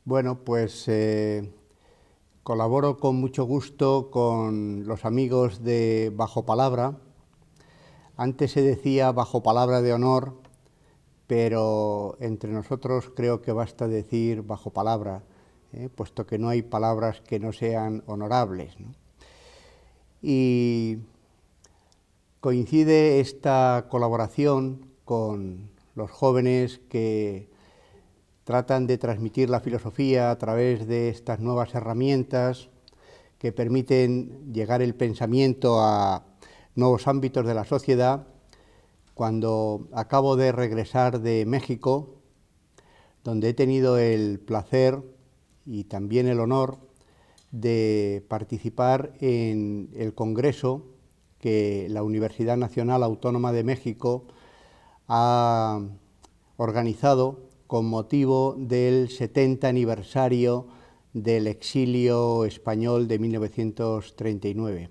Bueno, pues colaboro con mucho gusto con los amigos de Bajo Palabra. Antes se decía Bajo Palabra de Honor, pero entre nosotros creo que basta decir Bajo Palabra, puesto que no hay palabras que no sean honorables, ¿no? Y coincide esta colaboración con los jóvenes que tratan de transmitir la filosofía a través de estas nuevas herramientas que permiten llegar el pensamiento a nuevos ámbitos de la sociedad. Cuando acabo de regresar de México, donde he tenido el placer y también el honor de participar en el congreso que la Universidad Nacional Autónoma de México ha organizado con motivo del 70 aniversario del exilio español de 1939.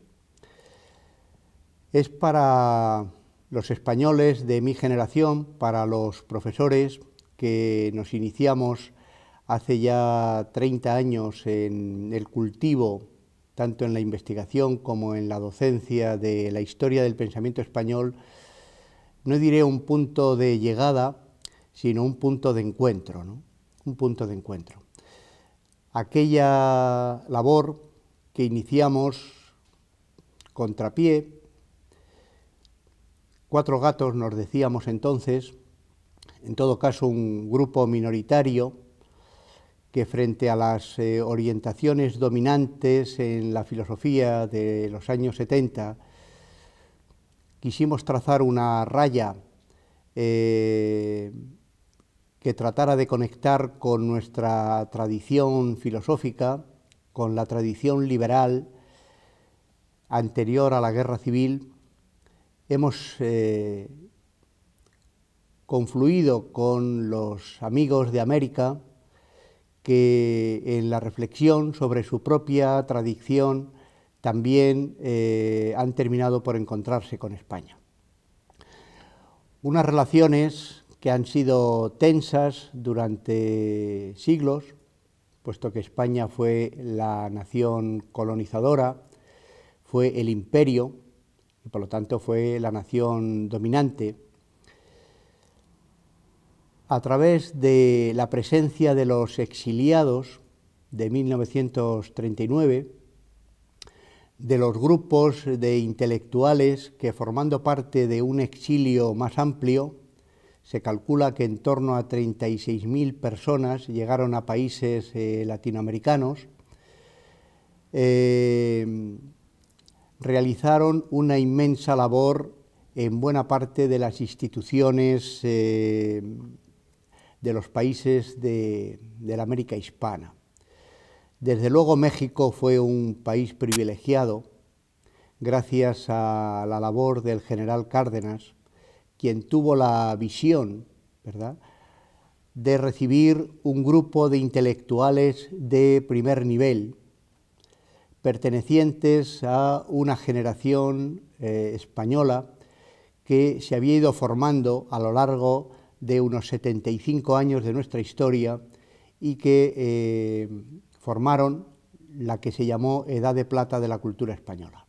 Es para los españoles de mi generación, para los profesores que nos iniciamos hace ya 30 años en el cultivo, tanto en la investigación como en la docencia de la historia del pensamiento español, no diré un punto de llegada, sino un punto de encuentro, ¿no? Un punto de encuentro. Aquella labor que iniciamos contrapié, 4 gatos nos decíamos entonces, en todo caso un grupo minoritario que frente a las orientaciones dominantes en la filosofía de los años 70, quisimos trazar una raya que tratara de conectar con nuestra tradición filosófica, con la tradición liberal anterior a la guerra civil. Hemos confluido con los amigos de América que en la reflexión sobre su propia tradición también han terminado por encontrarse con España. Unas relaciones que han sido tensas durante siglos, puesto que España fue la nación colonizadora, fue el imperio y por lo tanto fue la nación dominante. A través de la presencia de los exiliados de 1939, de los grupos de intelectuales que, formando parte de un exilio más amplio, se calcula que en torno a 36.000 personas llegaron a países latinoamericanos, realizaron una inmensa labor en buena parte de las instituciones de los países de la América hispana. Desde luego México fue un país privilegiado gracias a la labor del general Cárdenas, quien tuvo la visión, ¿verdad?, de recibir un grupo de intelectuales de primer nivel, pertenecientes a una generación española que se había ido formando a lo largo de unos 75 años de nuestra historia y que formaron la que se llamó Edad de Plata de la cultura española.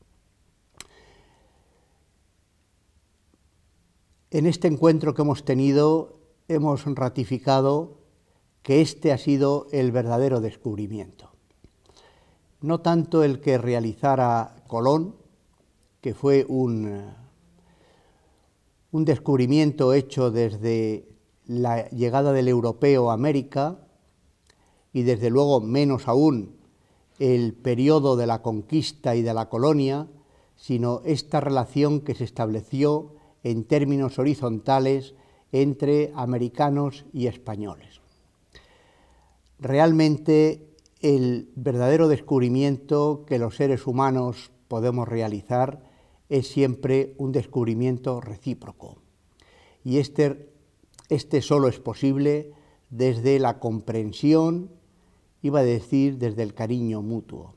En este encuentro que hemos tenido hemos ratificado que este ha sido el verdadero descubrimiento. No tanto el que realizara Colón, que fue un descubrimiento hecho desde la llegada del europeo a América, y desde luego menos aún el periodo de la conquista y de la colonia, sino esta relación que se estableció en términos horizontales entre americanos y españoles. Realmente el verdadero descubrimiento que los seres humanos podemos realizar es siempre un descubrimiento recíproco. Y este solo es posible desde la comprensión, iba a decir desde el cariño mutuo.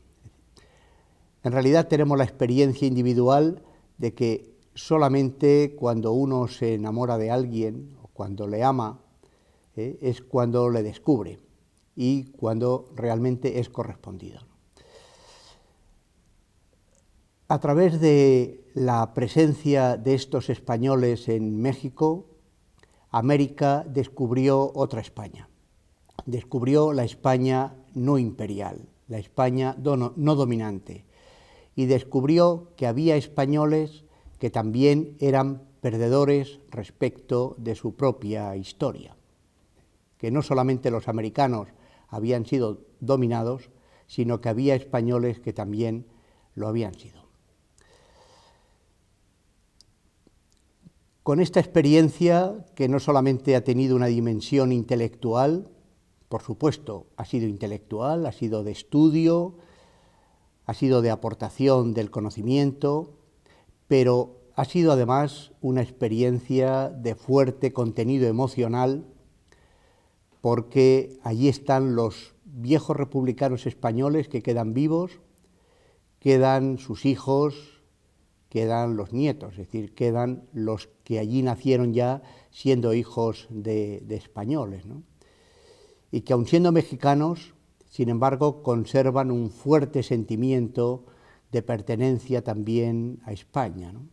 En realidad tenemos la experiencia individual de que solamente cuando uno se enamora de alguien o cuando le ama, es cuando le descubre. y cuando realmente es correspondido. A través de la presencia de estos españoles en México, América descubrió otra España. Descubrió la España no imperial, la España no dominante, y descubrió que había españoles que también eran perdedores respecto de su propia historia, que no solamente los americanos habían sido dominados, sino que había españoles que también lo habían sido. Con esta experiencia, que no solamente ha tenido una dimensión intelectual, por supuesto, ha sido intelectual, ha sido de estudio, ha sido de aportación del conocimiento, pero ha sido además una experiencia de fuerte contenido emocional, porque allí están los viejos republicanos españoles que quedan vivos, quedan sus hijos, quedan los nietos, es decir, quedan los que allí nacieron ya siendo hijos de españoles, ¿no? Y que aun siendo mexicanos, sin embargo, conservan un fuerte sentimiento de pertenencia también a España, ¿no?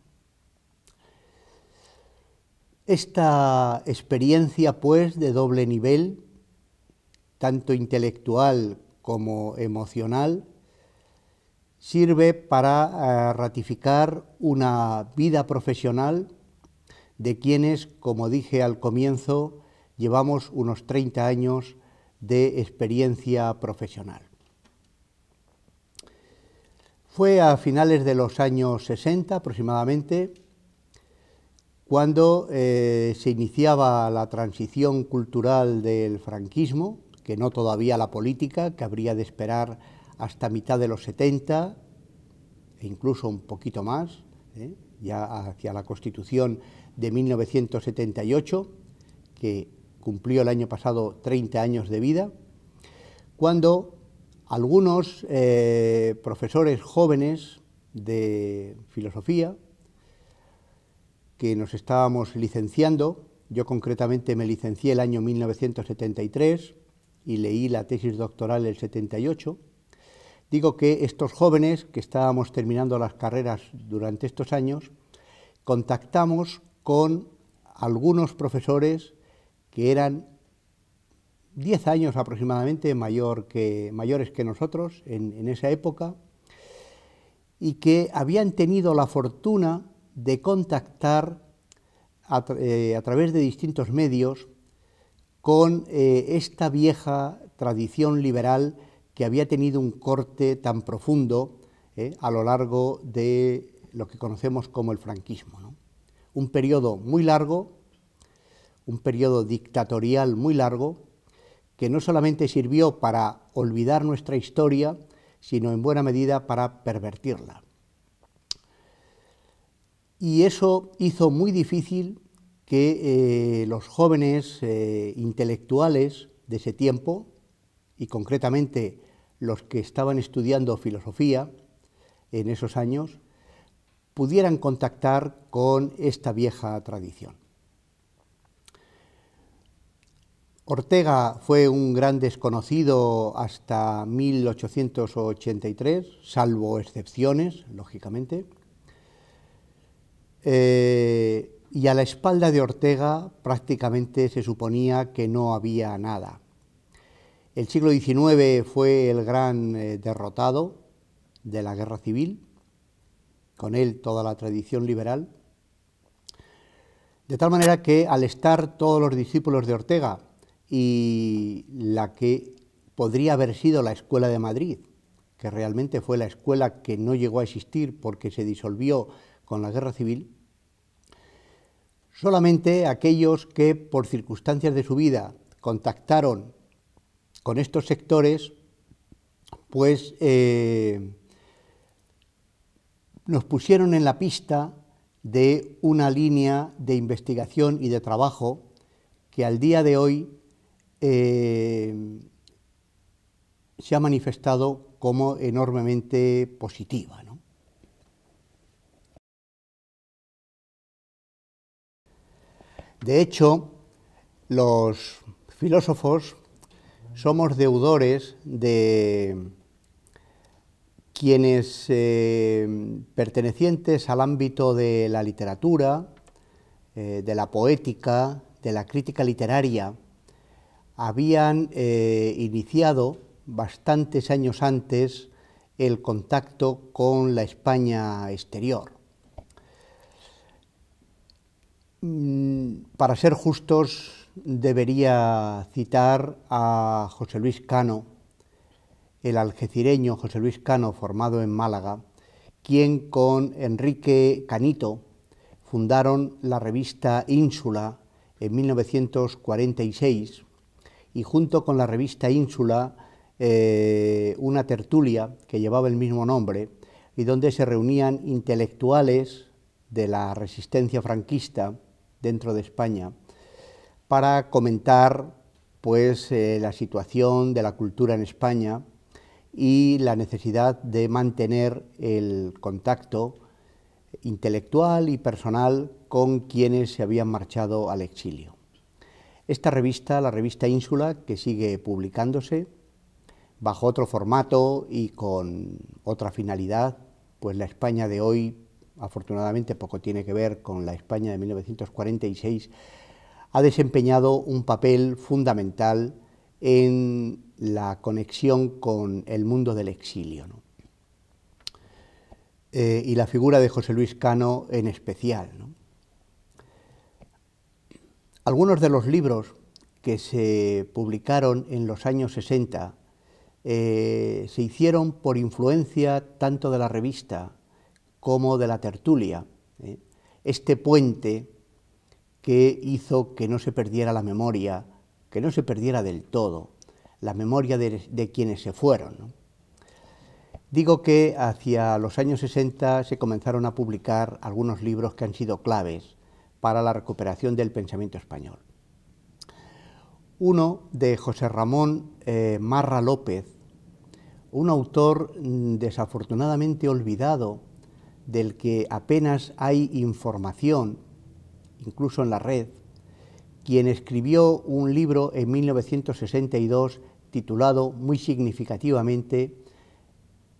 Esta experiencia, pues, de doble nivel, tanto intelectual como emocional, sirve para ratificar una vida profesional de quienes, como dije al comienzo, llevamos unos 30 años de experiencia profesional. Fue a finales de los años 60 aproximadamente cuando se iniciaba la transición cultural del franquismo, que no todavía la política, que habría de esperar hasta mitad de los 70, e incluso un poquito más, ya hacia la Constitución de 1978, que cumplió el año pasado 30 años de vida, cuando algunos profesores jóvenes de filosofía, que nos estábamos licenciando, yo concretamente me licencié el año 1973 y leí la tesis doctoral el 78, digo que estos jóvenes que estábamos terminando las carreras durante estos años, contactamos con algunos profesores que eran 10 años aproximadamente mayores que nosotros en esa época, y que habían tenido la fortuna de contactar a través de distintos medios con esta vieja tradición liberal que había tenido un corte tan profundo a lo largo de lo que conocemos como el franquismo, ¿no? Un periodo muy largo, un periodo dictatorial muy largo, que no solamente sirvió para olvidar nuestra historia, sino en buena medida para pervertirla. Y eso hizo muy difícil que los jóvenes intelectuales de ese tiempo, y concretamente los que estaban estudiando filosofía en esos años, pudieran contactar con esta vieja tradición. Ortega fue un gran desconocido hasta 1883, salvo excepciones, lógicamente, y a la espalda de Ortega prácticamente se suponía que no había nada. El siglo XIX fue el gran derrotado de la guerra civil, con él toda la tradición liberal, de tal manera que al estar todos los discípulos de Ortega y la que podría haber sido la Escuela de Madrid, que realmente fue la escuela que no llegó a existir porque se disolvió con la guerra civil, solamente aquellos que por circunstancias de su vida contactaron con estos sectores, pues nos pusieron en la pista de una línea de investigación y de trabajo que al día de hoy se ha manifestado como enormemente positiva, ¿no? De hecho, los filósofos somos deudores de quienes, pertenecientes al ámbito de la literatura, de la poética, de la crítica literaria, habían iniciado bastantes años antes el contacto con la España exterior. Para ser justos, debería citar a José Luis Cano, el algecireño José Luis Cano, formado en Málaga, quien con Enrique Canito fundaron la revista Ínsula en 1946 y junto con la revista Ínsula una tertulia que llevaba el mismo nombre y donde se reunían intelectuales de la resistencia franquista dentro de España para comentar pues la situación de la cultura en España y la necesidad de mantener el contacto intelectual y personal con quienes se habían marchado al exilio. Esta revista, la revista Ínsula, que sigue publicándose bajo otro formato y con otra finalidad, pues la España de hoy, afortunadamente, poco tiene que ver con la España de 1946, ha desempeñado un papel fundamental en la conexión con el mundo del exilio, ¿no? Y la figura de José Luis Cano en especial, ¿no? Algunos de los libros que se publicaron en los años 60 se hicieron por influencia tanto de la revista como de la tertulia, este puente que hizo que no se perdiera la memoria, que no se perdiera del todo la memoria de quienes se fueron, ¿no? Digo que hacia los años 60 se comenzaron a publicar algunos libros que han sido claves para la recuperación del pensamiento español. Uno de José Ramón Marra López, un autor desafortunadamente olvidado, del que apenas hay información, incluso en la red, quien escribió un libro en 1962 titulado muy significativamente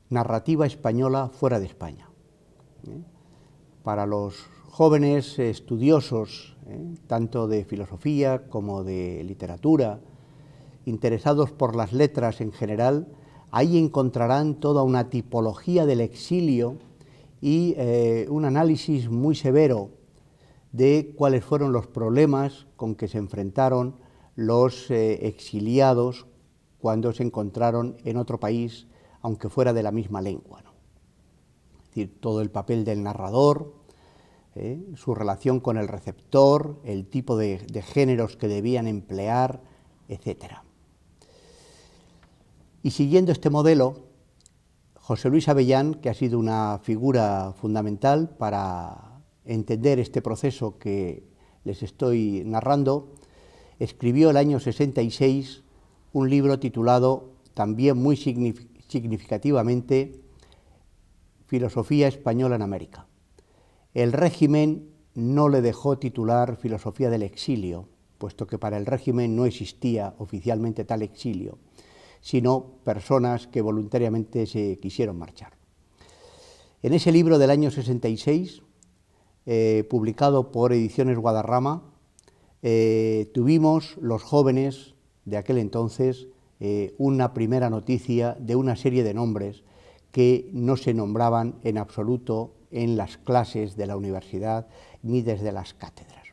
Narrativa española fuera de España. Para los jóvenes estudiosos, tanto de filosofía como de literatura, interesados por las letras en general, ahí encontrarán toda una tipología del exilio y un análisis muy severo de cuáles fueron los problemas con que se enfrentaron los exiliados cuando se encontraron en otro país, aunque fuera de la misma lengua, ¿no? Es decir, todo el papel del narrador, su relación con el receptor, el tipo de géneros que debían emplear, etc. Y siguiendo este modelo, José Luis Avellán, que ha sido una figura fundamental para entender este proceso que les estoy narrando, escribió el año 66 un libro titulado también muy significativamente Filosofía española en América. El régimen no le dejó titular Filosofía del exilio, puesto que para el régimen no existía oficialmente tal exilio, sino personas que voluntariamente se quisieron marchar. En ese libro del año 66, publicado por Ediciones Guadarrama, tuvimos los jóvenes de aquel entonces una primera noticia de una serie de nombres que no se nombraban en absoluto en las clases de la universidad ni desde las cátedras.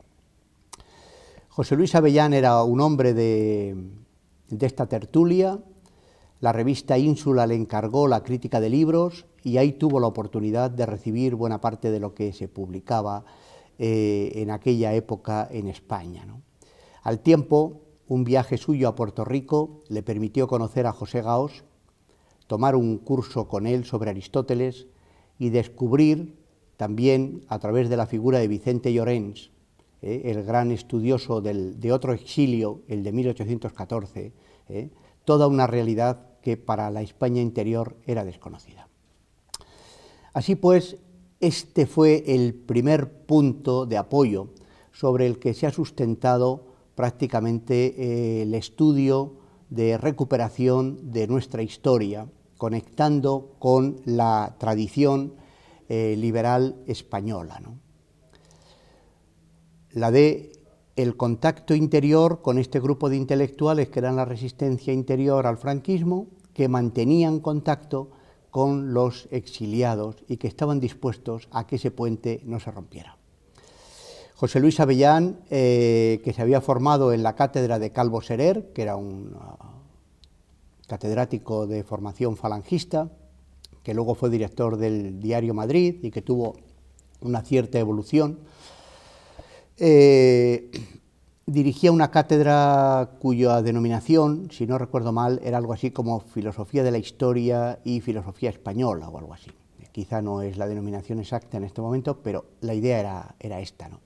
José Luis Avellán era un hombre de esta tertulia. La revista Ínsula le encargó la crítica de libros y ahí tuvo la oportunidad de recibir buena parte de lo que se publicaba en aquella época en España, ¿no? Al tiempo, un viaje suyo a Puerto Rico le permitió conocer a José Gaos, tomar un curso con él sobre Aristóteles y descubrir también, a través de la figura de Vicente Llorens, el gran estudioso de otro exilio, el de 1814, toda una realidad que para la España interior era desconocida. Así pues, este fue el primer punto de apoyo sobre el que se ha sustentado prácticamente el estudio de recuperación de nuestra historia, conectando con la tradición liberal española, ¿no? La de el contacto interior con este grupo de intelectuales que eran la resistencia interior al franquismo, que mantenían contacto con los exiliados y que estaban dispuestos a que ese puente no se rompiera. José Luis Avellán, que se había formado en la cátedra de Calvo Serer, que era un catedrático de formación falangista, que luego fue director del Diario Madrid y que tuvo una cierta evolución, dirigía una cátedra cuya denominación, si no recuerdo mal, era algo así como Filosofía de la Historia y Filosofía Española o algo así. Quizá no es la denominación exacta en este momento, pero la idea era esta, ¿no?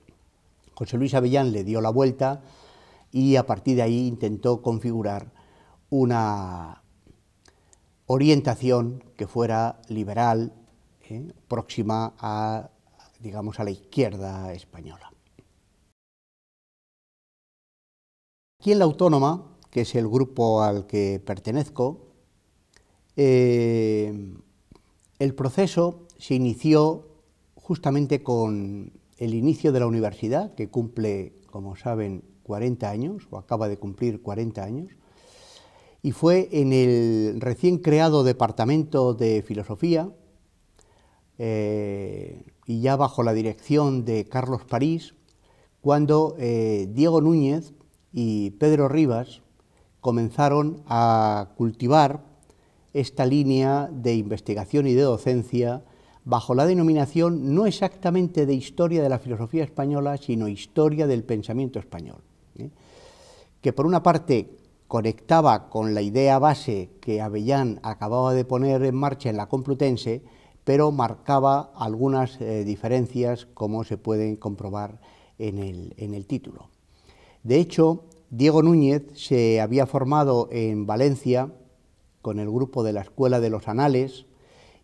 José Luis Avellán le dio la vuelta y a partir de ahí intentó configurar una orientación que fuera liberal, próxima a, digamos, a la izquierda española. Aquí en la Autónoma, que es el grupo al que pertenezco, el proceso se inició justamente con el inicio de la universidad, que cumple, como saben, 40 años, o acaba de cumplir 40 años, y fue en el recién creado Departamento de Filosofía, y ya bajo la dirección de Carlos París, cuando Diego Núñez y Pedro Rivas comenzaron a cultivar esta línea de investigación y de docencia bajo la denominación no exactamente de historia de la filosofía española, sino historia del pensamiento español, que por una parte conectaba con la idea base que Avellán acababa de poner en marcha en la Complutense, pero marcaba algunas diferencias, como se pueden comprobar en el título. De hecho, Diego Núñez se había formado en Valencia con el grupo de la Escuela de los Anales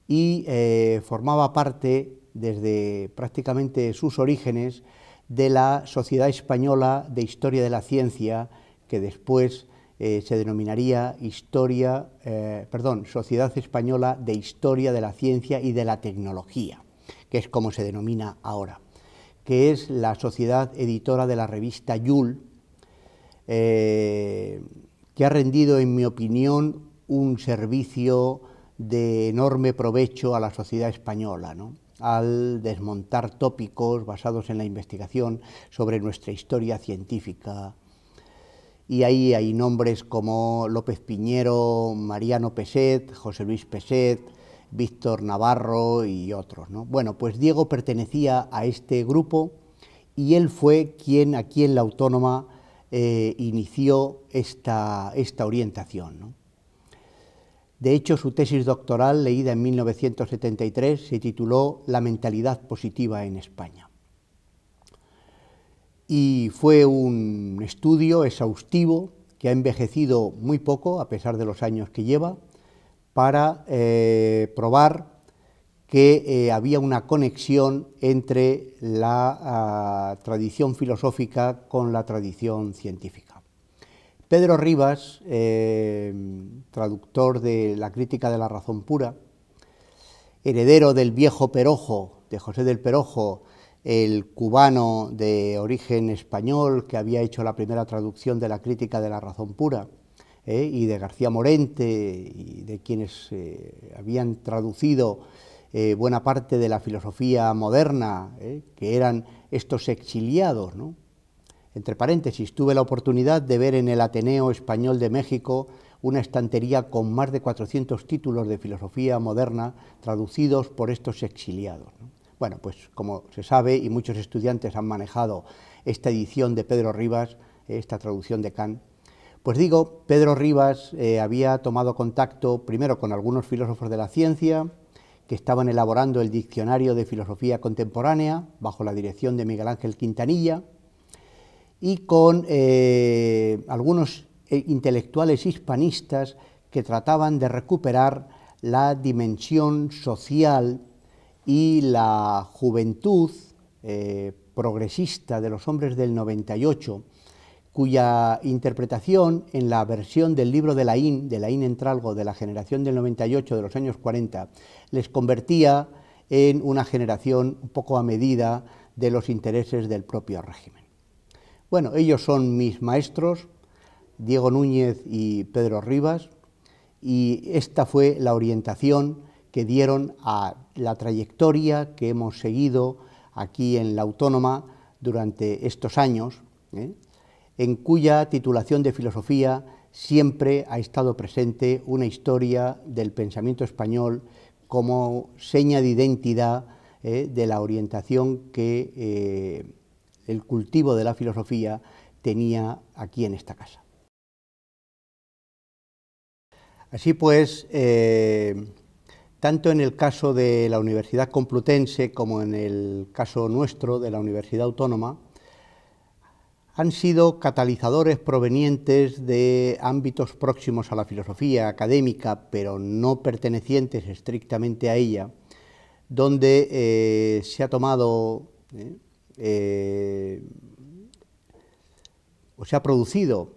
y formaba parte, desde prácticamente sus orígenes, de la Sociedad Española de Historia de la Ciencia, que después se denominaría Sociedad Española de Historia de la Ciencia y de la Tecnología, que es como se denomina ahora, que es la sociedad editora de la revista Yul, que ha rendido, en mi opinión, un servicio de enorme provecho a la sociedad española, ¿no?, al desmontar tópicos basados en la investigación sobre nuestra historia científica. Y ahí hay nombres como López Piñero, Mariano Peset, José Luis Peset, Víctor Navarro y otros, ¿no? Bueno, pues Diego pertenecía a este grupo y él fue quien aquí en la Autónoma inició esta orientación, ¿no? De hecho, su tesis doctoral, leída en 1973, se tituló La mentalidad positiva en España. Y fue un estudio exhaustivo que ha envejecido muy poco, a pesar de los años que lleva, para probar que había una conexión entre la tradición filosófica con la tradición científica. Pedro Rivas, traductor de la Crítica de la Razón Pura, heredero del viejo Perojo, de José del Perojo, el cubano de origen español que había hecho la primera traducción de la Crítica de la Razón Pura, y de García Morente, y de quienes habían traducido buena parte de la filosofía moderna, que eran estos exiliados, ¿no? Entre paréntesis, tuve la oportunidad de ver en el Ateneo Español de México una estantería con más de 400 títulos de filosofía moderna traducidos por estos exiliados, ¿no? Bueno, pues como se sabe, y muchos estudiantes han manejado esta edición de Pedro Rivas, esta traducción de Kant, pues digo, Pedro Rivas había tomado contacto primero con algunos filósofos de la ciencia que estaban elaborando el Diccionario de Filosofía Contemporánea bajo la dirección de Miguel Ángel Quintanilla, y con algunos intelectuales hispanistas que trataban de recuperar la dimensión social y la juventud progresista de los hombres del 98, cuya interpretación en la versión del libro de Laín Entralgo, de la generación del 98, de los años 40, les convertía en una generación un poco a medida de los intereses del propio régimen. Bueno, ellos son mis maestros, Diego Núñez y Pedro Rivas, y esta fue la orientación que dieron a la trayectoria que hemos seguido aquí en la Autónoma durante estos años, en cuya titulación de filosofía siempre ha estado presente una historia del pensamiento español como seña de identidad de la orientación que el cultivo de la filosofía tenía aquí en esta casa. Así pues, tanto en el caso de la Universidad Complutense como en el caso nuestro de la Universidad Autónoma, han sido catalizadores provenientes de ámbitos próximos a la filosofía académica, pero no pertenecientes estrictamente a ella, donde se ha tomado o se ha producido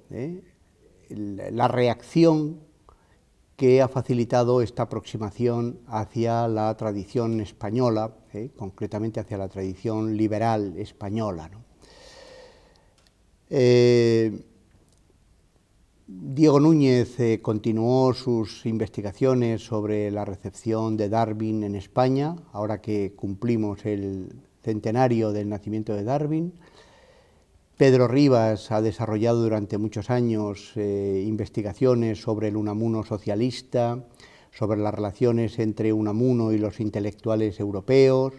la reacción que ha facilitado esta aproximación hacia la tradición española, concretamente hacia la tradición liberal española, ¿no? Diego Núñez continuó sus investigaciones sobre la recepción de Darwin en España, ahora que cumplimos el centenario del nacimiento de Darwin. Pedro Rivas ha desarrollado durante muchos años investigaciones sobre el Unamuno socialista, sobre las relaciones entre Unamuno y los intelectuales europeos,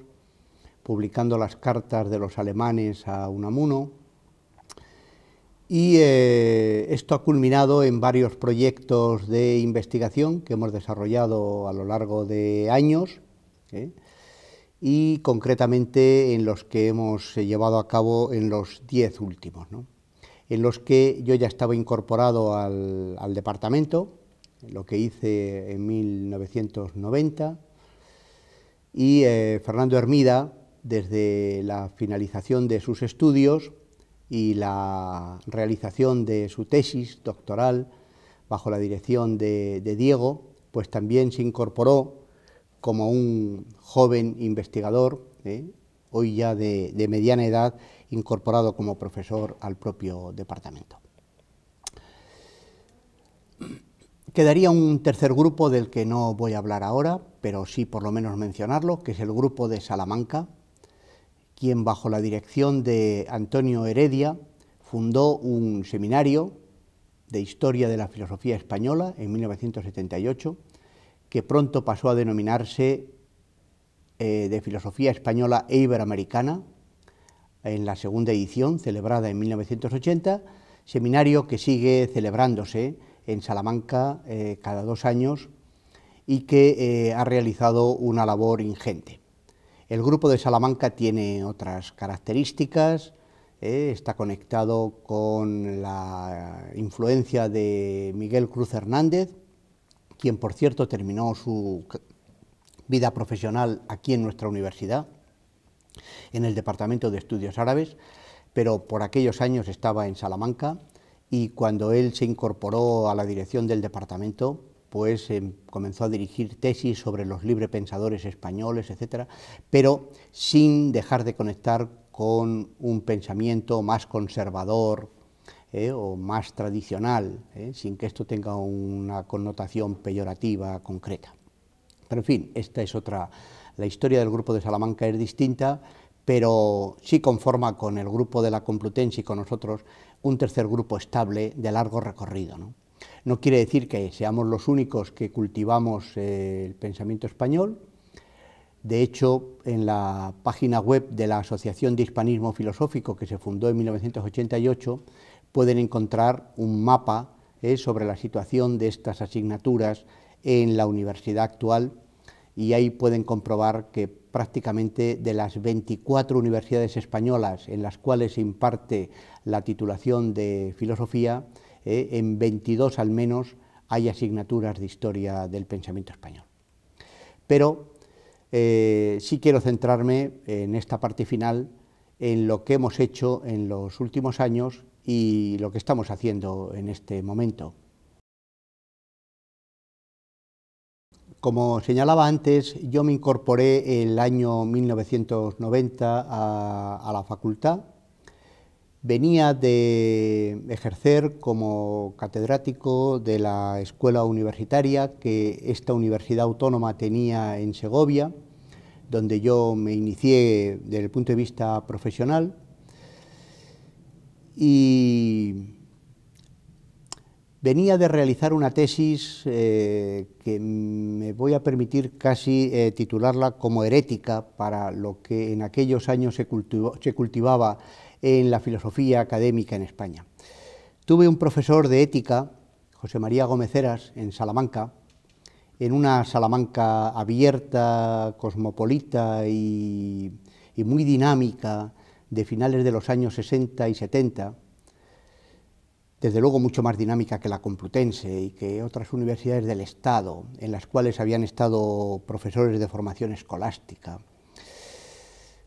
publicando las cartas de los alemanes a Unamuno. Y esto ha culminado en varios proyectos de investigación que hemos desarrollado a lo largo de años, y concretamente en los que hemos llevado a cabo en los 10 últimos, ¿no? En los que yo ya estaba incorporado al departamento, lo que hice en 1990, y Fernando Hermida, desde la finalización de sus estudios y la realización de su tesis doctoral bajo la dirección de Diego, pues también se incorporó como un joven investigador, hoy ya de mediana edad, incorporado como profesor al propio departamento. Quedaría un tercer grupo del que no voy a hablar ahora, pero sí por lo menos mencionarlo, que es el grupo de Salamanca, quien bajo la dirección de Antonio Heredia fundó un seminario de Historia de la Filosofía Española en 1978, que pronto pasó a denominarse de Filosofía Española e Iberoamericana, en la segunda edición, celebrada en 1980, seminario que sigue celebrándose en Salamanca cada 2 años y que ha realizado una labor ingente. El grupo de Salamanca tiene otras características, está conectado con la influencia de Miguel Cruz Hernández, quien por cierto terminó su vida profesional aquí en nuestra universidad, en el Departamento de Estudios Árabes, pero por aquellos años estaba en Salamanca, y cuando él se incorporó a la dirección del departamento, pues comenzó a dirigir tesis sobre los librepensadores españoles, etcétera, pero sin dejar de conectar con un pensamiento más conservador o más tradicional, sin que esto tenga una connotación peyorativa concreta. Pero en fin, esta es otra, la historia del grupo de Salamanca es distinta, pero sí conforma con el grupo de la Complutense y con nosotros un tercer grupo estable de largo recorrido, ¿no? No quiere decir que seamos los únicos que cultivamos el pensamiento español. De hecho, en la página web de la Asociación de Hispanismo Filosófico, que se fundó en 1988, pueden encontrar un mapa sobre la situación de estas asignaturas en la universidad actual, y ahí pueden comprobar que prácticamente de las 24 universidades españolas en las cuales se imparte la titulación de filosofía, en 22 al menos hay asignaturas de historia del pensamiento español. Pero sí quiero centrarme en esta parte final en lo que hemos hecho en los últimos años y lo que estamos haciendo en este momento. Como señalaba antes, yo me incorporé el año 1990 a la facultad. Venía de ejercer como catedrático de la escuela universitaria que esta universidad autónoma tenía en Segovia, donde yo me inicié desde el punto de vista profesional, y venía de realizar una tesis que me voy a permitir casi titularla como herética para lo que en aquellos años se cultivaba en la filosofía académica en España. Tuve un profesor de ética, José María Gómez Heras, en Salamanca, en una Salamanca abierta, cosmopolita y muy dinámica de finales de los años 60 y 70, desde luego mucho más dinámica que la Complutense y que otras universidades del Estado, en las cuales habían estado profesores de formación escolástica.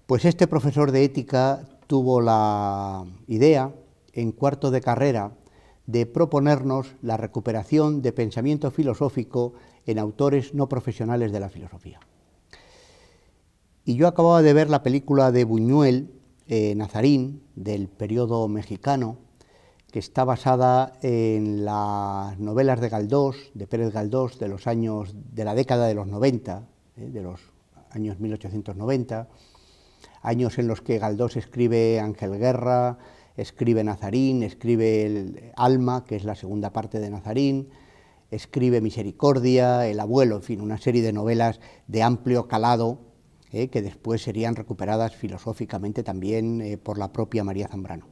Pues este profesor de ética tuvo la idea, en cuarto de carrera, de proponernos la recuperación de pensamiento filosófico en autores no profesionales de la filosofía. Y yo acababa de ver la película de Buñuel, Nazarín, del periodo mexicano, que está basada en las novelas de Galdós, de Pérez Galdós, de la década de los 90, de los años 1890, años en los que Galdós escribe Ángel Guerra, escribe Nazarín, escribe el Alma, que es la segunda parte de Nazarín, escribe Misericordia, El abuelo, en fin, una serie de novelas de amplio calado, que después serían recuperadas filosóficamente también por la propia María Zambrano.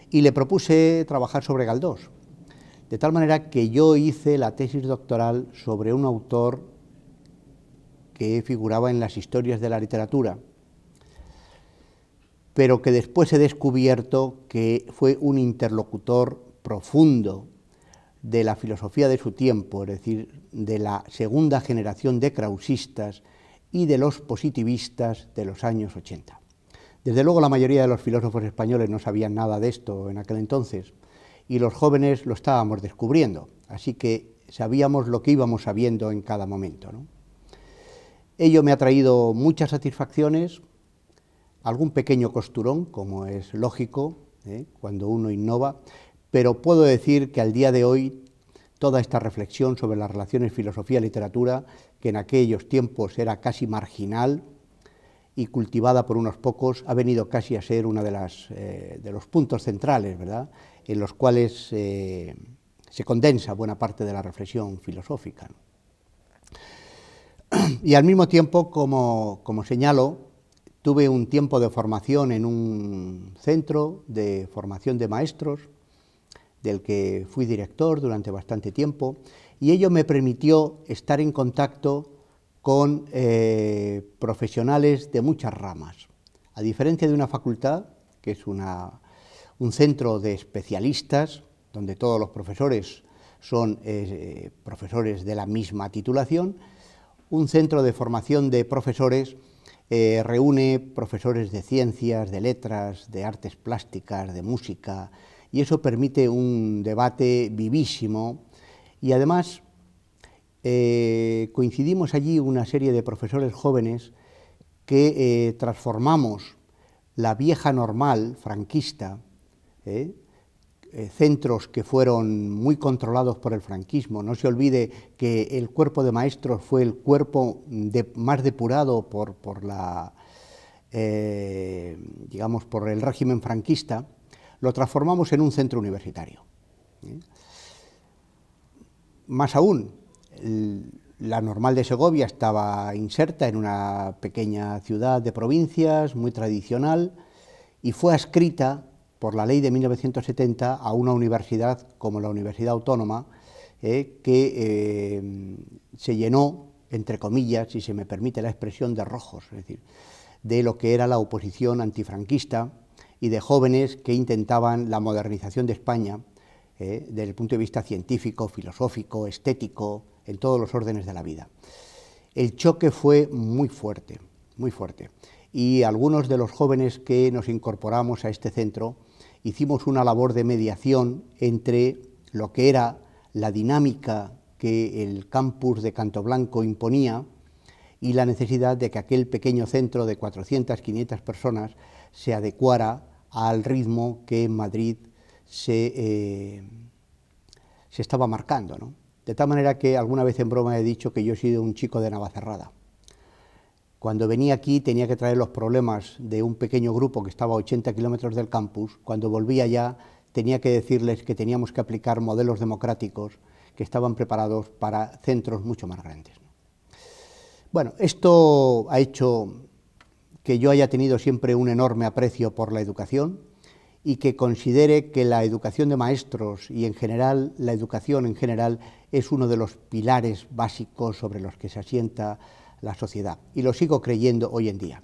Y le propuse trabajar sobre Galdós, de tal manera que yo hice la tesis doctoral sobre un autor que figuraba en las historias de la literatura, pero que después he descubierto que fue un interlocutor profundo de la filosofía de su tiempo, es decir, de la segunda generación de krausistas y de los positivistas de los años 80. Desde luego la mayoría de los filósofos españoles no sabían nada de esto en aquel entonces, y los jóvenes lo estábamos descubriendo, así que sabíamos lo que íbamos sabiendo en cada momento, ¿no? Ello me ha traído muchas satisfacciones, algún pequeño costurón, como es lógico, cuando uno innova, pero puedo decir que al día de hoy toda esta reflexión sobre las relaciones filosofía-literatura, que en aquellos tiempos era casi marginal y cultivada por unos pocos, ha venido casi a ser uno de los puntos centrales, ¿verdad?, en los cuales se condensa buena parte de la reflexión filosófica. Y al mismo tiempo, como señalo, tuve un tiempo de formación en un centro de formación de maestros, del que fui director durante bastante tiempo, y ello me permitió estar en contacto con profesionales de muchas ramas. A diferencia de una facultad, que es un centro de especialistas, donde todos los profesores son profesores de la misma titulación, un centro de formación de profesores reúne profesores de ciencias, de letras, de artes plásticas, de música, y eso permite un debate vivísimo, y además coincidimos allí una serie de profesores jóvenes que transformamos la vieja normal franquista, centros que fueron muy controlados por el franquismo. No se olvide que el cuerpo de maestros fue el cuerpo más depurado por el régimen franquista. Lo transformamos en un centro universitario. Más aún, la Normal de Segovia estaba inserta en una pequeña ciudad de provincias, muy tradicional, y fue adscrita por la ley de 1970 a una universidad como la Universidad Autónoma, que se llenó, entre comillas, si se me permite la expresión, de rojos, es decir, de lo que era la oposición antifranquista y de jóvenes que intentaban la modernización de España desde el punto de vista científico, filosófico, estético, en todos los órdenes de la vida. El choque fue muy fuerte, y algunos de los jóvenes que nos incorporamos a este centro hicimos una labor de mediación entre lo que era la dinámica que el campus de Cantoblanco imponía y la necesidad de que aquel pequeño centro de 400, 500 personas se adecuara al ritmo que en Madrid se estaba marcando, ¿no? De tal manera que alguna vez en broma he dicho que yo he sido un chico de Navacerrada. Cuando venía aquí tenía que traer los problemas de un pequeño grupo que estaba a 80 kilómetros del campus. Cuando volvía ya tenía que decirles que teníamos que aplicar modelos democráticos que estaban preparados para centros mucho más grandes. Bueno, esto ha hecho que yo haya tenido siempre un enorme aprecio por la educación y que considere que la educación de maestros y en general la educación en general es uno de los pilares básicos sobre los que se asienta la sociedad, y lo sigo creyendo hoy en día.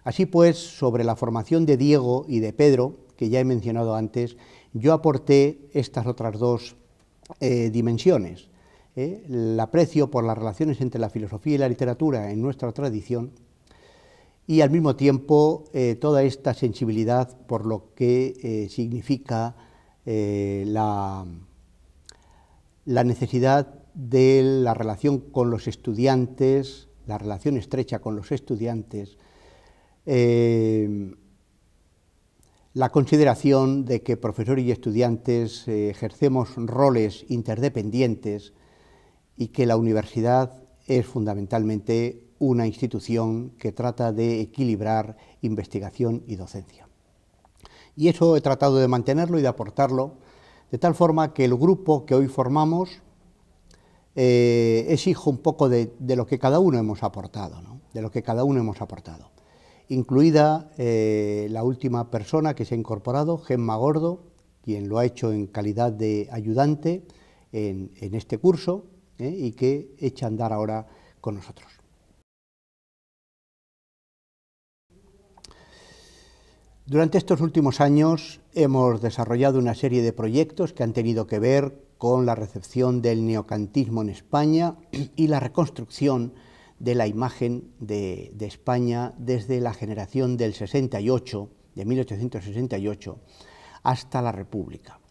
Así pues, sobre la formación de Diego y de Pedro, que ya he mencionado antes, yo aporté estas otras dos dimensiones. El aprecio por las relaciones entre la filosofía y la literatura en nuestra tradición y al mismo tiempo toda esta sensibilidad por lo que significa la necesidad de la relación con los estudiantes, la relación estrecha con los estudiantes, la consideración de que profesores y estudiantes ejercemos roles interdependientes y que la universidad es fundamentalmente una institución que trata de equilibrar investigación y docencia. Y eso he tratado de mantenerlo y de aportarlo, de tal forma que el grupo que hoy formamos es hijo un poco de lo que cada uno hemos aportado, ¿no? De lo que cada uno hemos aportado, incluida la última persona que se ha incorporado, Gemma Gordo, quien lo ha hecho en calidad de ayudante en este curso y que echa a andar ahora con nosotros. Durante estos últimos años hemos desarrollado una serie de proyectos que han tenido que ver con la recepción del neocantismo en España y la reconstrucción de la imagen de España desde la generación del 68, de 1868, hasta la República.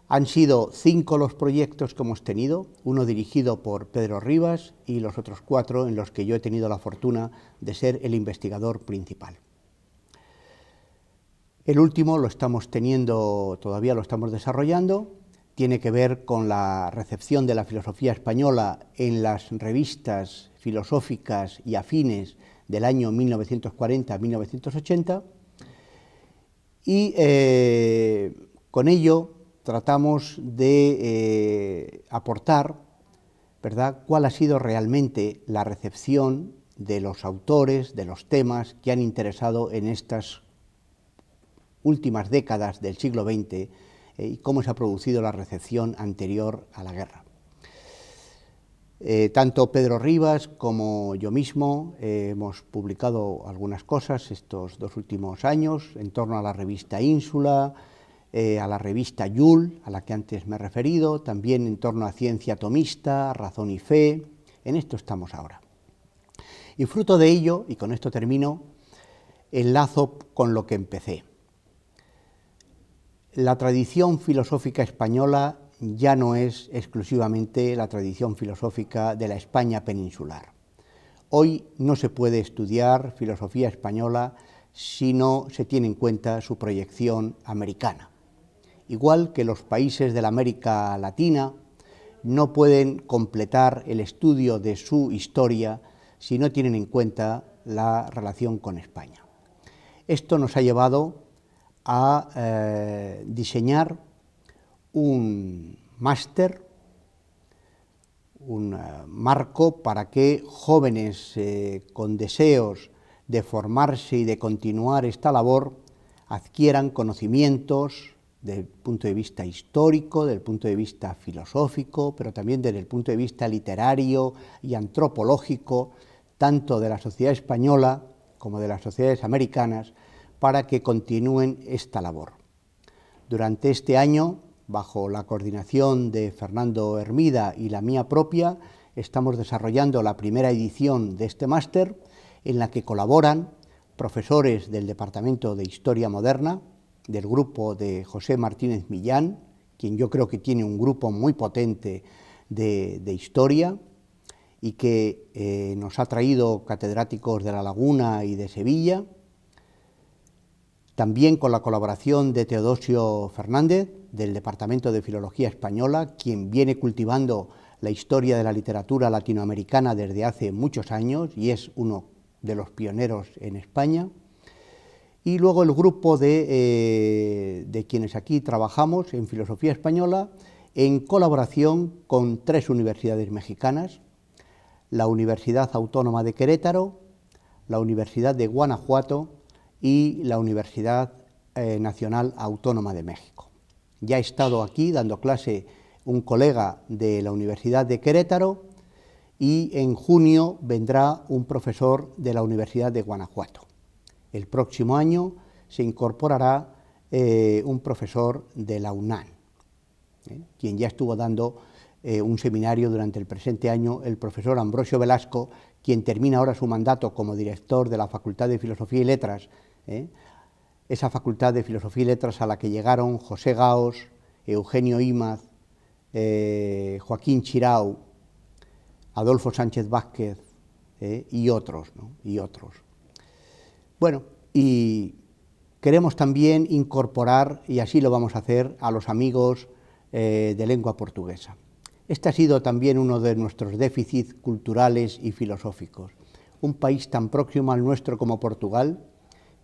Han sido 5 los proyectos que hemos tenido, uno dirigido por Pedro Rivas y los otros 4 en los que yo he tenido la fortuna de ser el investigador principal. El último lo estamos teniendo, todavía lo estamos desarrollando, tiene que ver con la recepción de la filosofía española en las revistas filosóficas y afines del año 1940-1980 y con ello tratamos de aportar, ¿verdad?, cuál ha sido realmente la recepción de los autores, de los temas que han interesado en estas últimas décadas del siglo XX y cómo se ha producido la recepción anterior a la guerra. Tanto Pedro Rivas como yo mismo hemos publicado algunas cosas estos 2 últimos años en torno a la revista Ínsula, a la revista Yul, a la que antes me he referido, también en torno a Ciencia Atomista, Razón y Fe. En esto estamos ahora. Y fruto de ello, y con esto termino, enlazo con lo que empecé. La tradición filosófica española ya no es exclusivamente la tradición filosófica de la España peninsular. Hoy no se puede estudiar filosofía española si no se tiene en cuenta su proyección americana. Igual que los países de la América Latina no pueden completar el estudio de su historia si no tienen en cuenta la relación con España. Esto nos ha llevado a diseñar un máster, un marco para que jóvenes con deseos de formarse y de continuar esta labor adquieran conocimientos desde el punto de vista histórico, desde el punto de vista filosófico, pero también desde el punto de vista literario y antropológico, tanto de la sociedad española como de las sociedades americanas, para que continúen esta labor. Durante este año, bajo la coordinación de Fernando Hermida y la mía propia, estamos desarrollando la primera edición de este máster, en la que colaboran profesores del Departamento de Historia Moderna, del grupo de José Martínez Millán, quien yo creo que tiene un grupo muy potente de historia y que nos ha traído catedráticos de La Laguna y de Sevilla, también con la colaboración de Teodosio Fernández, del Departamento de Filología Española, quien viene cultivando la historia de la literatura latinoamericana desde hace muchos años y es uno de los pioneros en España. Y luego el grupo de quienes aquí trabajamos en Filosofía Española en colaboración con 3 universidades mexicanas, la Universidad Autónoma de Querétaro, la Universidad de Guanajuato y la Universidad Nacional Autónoma de México. Ya ha estado aquí dando clase un colega de la Universidad de Querétaro y en junio vendrá un profesor de la Universidad de Guanajuato. El próximo año se incorporará un profesor de la UNAM, quien ya estuvo dando un seminario durante el presente año, el profesor Ambrosio Velasco, quien termina ahora su mandato como director de la Facultad de Filosofía y Letras, esa Facultad de Filosofía y Letras a la que llegaron José Gaos, Eugenio Imaz, Joaquín Chirau, Adolfo Sánchez Vázquez y otros, ¿no? Bueno, y queremos también incorporar, y así lo vamos a hacer, a los amigos de lengua portuguesa. Este ha sido también uno de nuestros déficits culturales y filosóficos. Un país tan próximo al nuestro como Portugal,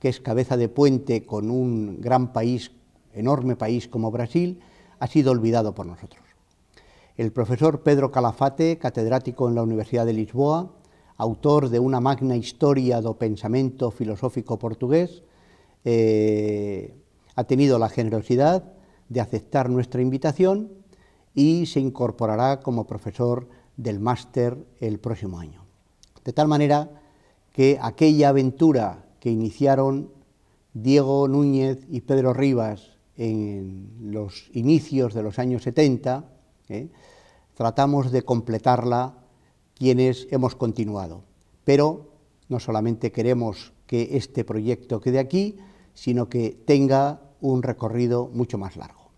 que es cabeza de puente con un gran país, enorme país como Brasil, ha sido olvidado por nosotros. El profesor Pedro Calafate, catedrático en la Universidad de Lisboa, autor de una magna historia do pensamento filosófico portugués, ha tenido la generosidad de aceptar nuestra invitación y se incorporará como profesor del máster el próximo año. De tal manera que aquella aventura que iniciaron Diego Núñez y Pedro Rivas en los inicios de los años 70, tratamos de completarla quienes hemos continuado. Pero no solamente queremos que este proyecto quede aquí, sino que tenga un recorrido mucho más largo.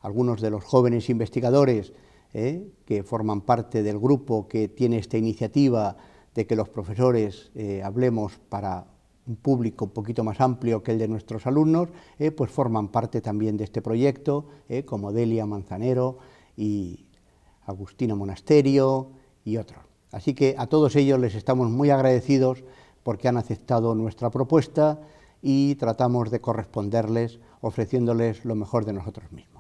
Algunos de los jóvenes investigadores que forman parte del grupo que tiene esta iniciativa de que los profesores hablemos para un público un poquito más amplio que el de nuestros alumnos, pues forman parte también de este proyecto, como Delia Manzanero y Agustina Monasterio y otros. Así que a todos ellos les estamos muy agradecidos porque han aceptado nuestra propuesta y tratamos de corresponderles ofreciéndoles lo mejor de nosotros mismos.